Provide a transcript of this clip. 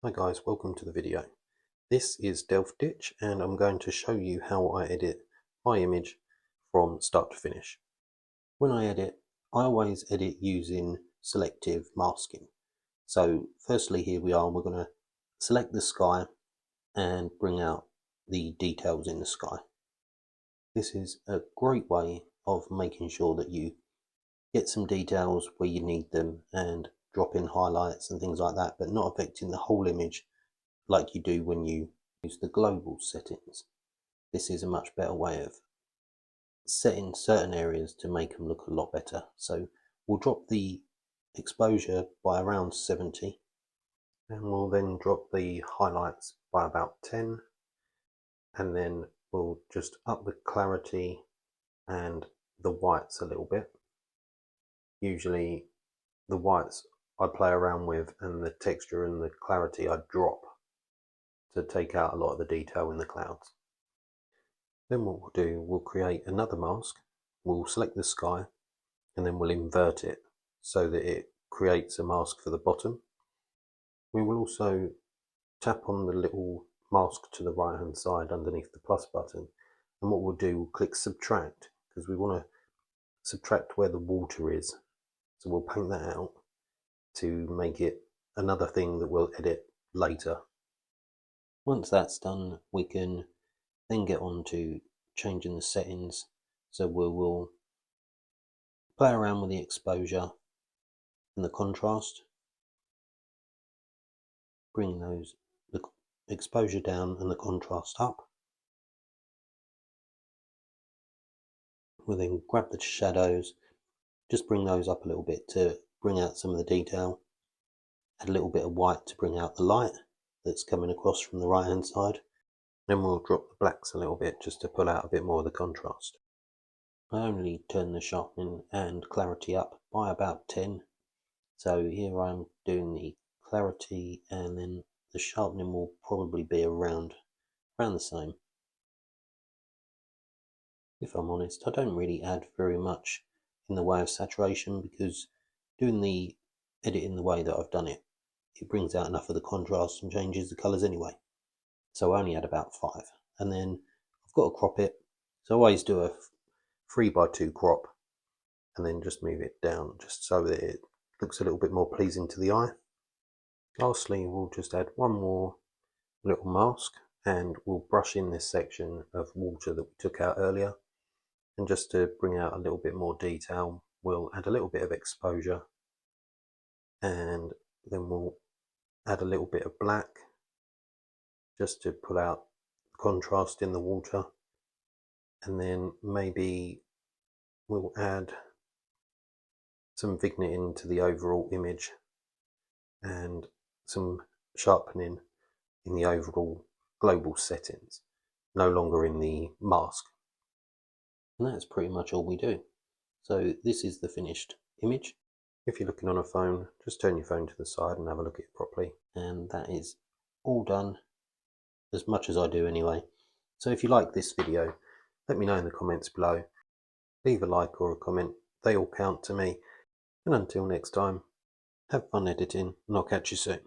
Hi guys, welcome to the video. This is Delft Ditch and I'm going to show you how I edit my image from start to finish. When I edit, I always edit using selective masking. So firstly, here we are, we're going to select the sky and bring out the details in the sky. This is a great way of making sure that you get some details where you need them and drop in highlights and things like that, but not affecting the whole image like you do when you use the global settings. This is a much better way of setting certain areas to make them look a lot better. So we'll drop the exposure by around 70 and we'll then drop the highlights by about 10, and then we'll just up the clarity and the whites a little bit. Usually the whites I play around with and the texture and the clarity I drop to take out a lot of the detail in the clouds. Then what we'll do, we'll create another mask, we'll select the sky and then we'll invert it so that it creates a mask for the bottom. We will also tap on the little mask to the right hand side underneath the plus button, and what we'll do, we'll click subtract because we want to subtract where the water is. So we'll paint that out to make it another thing that we'll edit later. Once that's done, we can then get on to changing the settings. So we'll play around with the exposure and the contrast, bring the exposure down and the contrast up. We'll then grab the shadows, just bring those up a little bit to bring out some of the detail, add a little bit of white to bring out the light that's coming across from the right hand side. Then we'll drop the blacks a little bit just to pull out a bit more of the contrast. I only turn the sharpening and clarity up by about 10. So here I'm doing the clarity and then the sharpening will probably be around the same. If I'm honest, I don't really add very much in the way of saturation because doing the edit in the way that I've done it, it brings out enough of the contrast and changes the colours anyway. So I only add about 5, and then I've got to crop it. So I always do a 3:2 crop and then just move it down just so that it looks a little bit more pleasing to the eye. Lastly, we'll just add one more little mask and we'll brush in this section of water that we took out earlier, and just to bring out a little bit more detail, we'll add a little bit of exposure and then we'll add a little bit of black just to pull out contrast in the water, and then maybe we'll add some vignetting to the overall image and some sharpening in the overall global settings, no longer in the mask. And that's pretty much all we do. So this is the finished image. If you're looking on a phone, just turn your phone to the side and have a look at it properly. And that is all done, as much as I do anyway. So if you like this video, let me know in the comments below. Leave a like or a comment, they all count to me. And until next time, have fun editing and I'll catch you soon.